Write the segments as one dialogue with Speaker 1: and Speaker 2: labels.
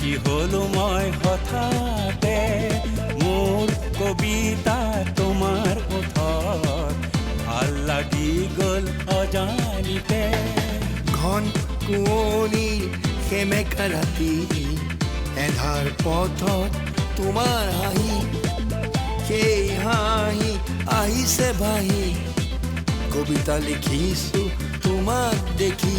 Speaker 1: চিনাকি হলো মই হঠাতে মোৰ কবিতা তোমাৰ ওঠত ভাল লাগি গ'ল অজানিতে
Speaker 2: ঘন কুঁৱলী সেমেকা ৰাতি এন্ধাৰ পথত তোমাৰ হাঁহি সেই হাঁহি আহিছে ভাহি কবিতা লিখিছো তোমাক দেখি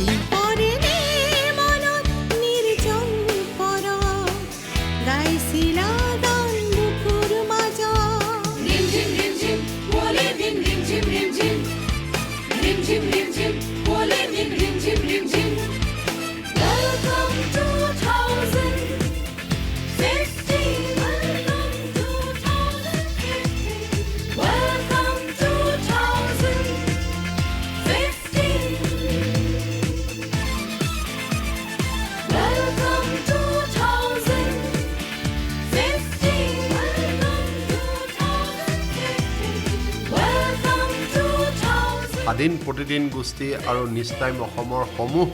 Speaker 3: স্বাধীন প্ৰতিদিন গোষ্ঠী আৰু নিউজ টাইম অসমৰ সমূহ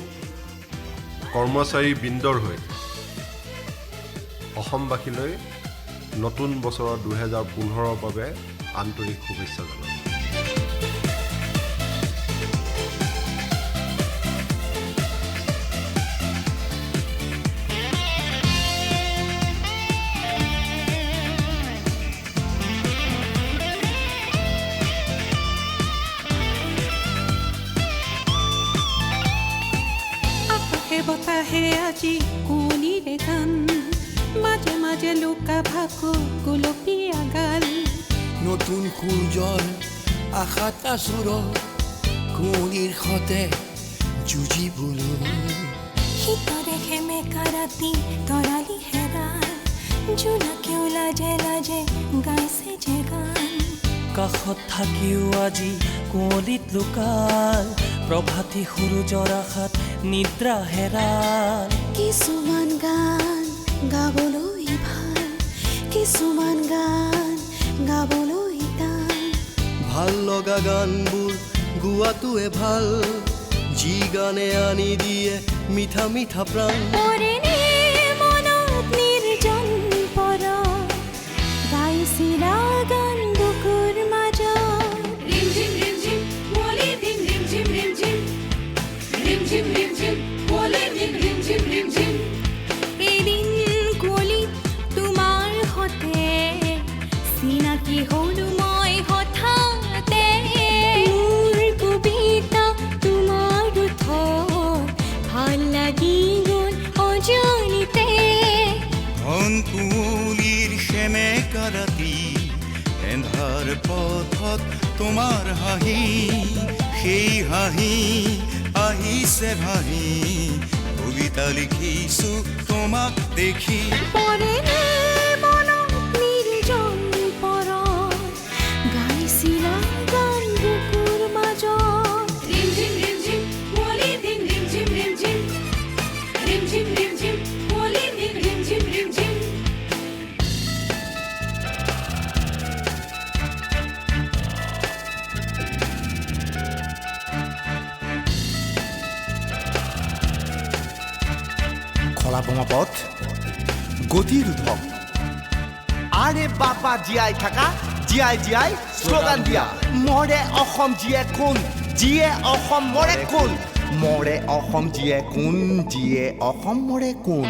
Speaker 3: কৰ্মচাৰী বৃন্দৰ হৈ অসমবাসীলৈ নতুন বছৰৰ 2015ৰ বাবে আন্তৰিক শুভেচ্ছা জনালোঁ।
Speaker 4: বতাহে আজি কুঁৱলীৰে গান মাজে মাজে লুকা ভাকো গুলপীয়া গাল
Speaker 2: নতুন সূৰ্যৰ আশাত আচুৰত কুঁৱলীৰ সতে যুঁজিবলৈ
Speaker 4: শীতৰে সেমেকা ৰাতি তৰালি হেৰাল জোনাকেও লাজে লাজে গাইছে যে গান
Speaker 5: কাষত থাকিও আজি কুঁৱলীত লুকাল প্ৰভাতী সূৰুজৰ আশাত নিদ্ৰা হেৰাল
Speaker 4: কিছুমান গান গাবলৈ ভাল কিছুমান গান গাবলৈ টান
Speaker 2: ভাল লগা গানবোৰ গোৱাটোৱে ভাল যি গানে আনি দিয়ে মিঠা মিঠা প্ৰাণ
Speaker 4: মনত নিৰ্জন পৰা গাইছিলা গান বুকুৰ মাজত ৰিমঝিম ৰিমঝিম কুঁৱলী দিন ৰিমঝিম ৰিমঝিম ৰিমঝিম ৰিমঝিম কুঁৱলী দিন ৰিমঝিম ৰিমঝিম এদিন কুঁৱলী তোমাৰ সতে চিনাকি হ'লো মই হঠাতে মোৰ কবিতা তোমাৰ ওঠত ভাল লাগি গ'ল অজানিতে
Speaker 1: ঘন কুঁৱলীৰ সেমেকা ৰাতি এন্ধাৰ পথত তোমাৰ হাঁহি সেই হাঁহি আহিছে ভাহি কবিতা লিখিছো তোমাক দেখি
Speaker 4: মনত নিৰ্জন পৰা গাইছিলা গান বুকুৰ মাজত ৰিমঝিম ৰিমঝিম কুঁৱলী দিন ৰিমঝিম ৰিমঝিম ৰিমঝিম ৰিমঝিম কুঁৱলী দিন ৰিমঝিম ৰিমঝিম
Speaker 6: খলা বোমা পথ গতিৰ উদ্ভৱ আৰে বাবা জীয়াই থাকা জীয়াই জীয়াই শ্লোগান দিয়া মৰে অসম জীয়ে কোন যিয়ে অসম মৰে কোন মৰে অসম যিয়ে কোন যিয়ে অসম মৰে কোন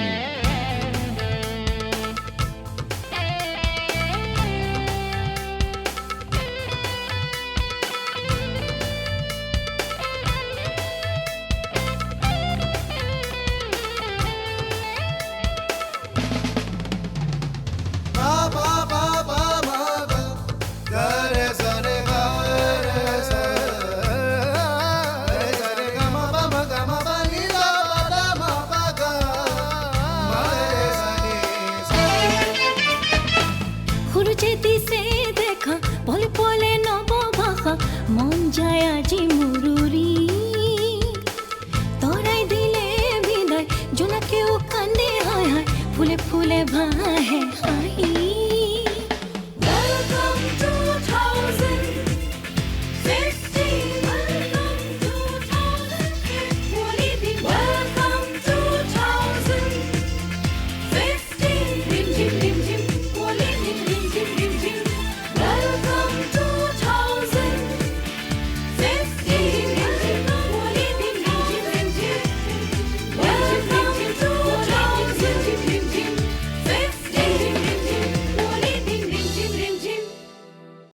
Speaker 4: মন যায় আজি মুৰুৰি তৰাই দিলে বিদায় জোনাকেও কান্দে হায় হায় ফুলে ফুলে ভাহে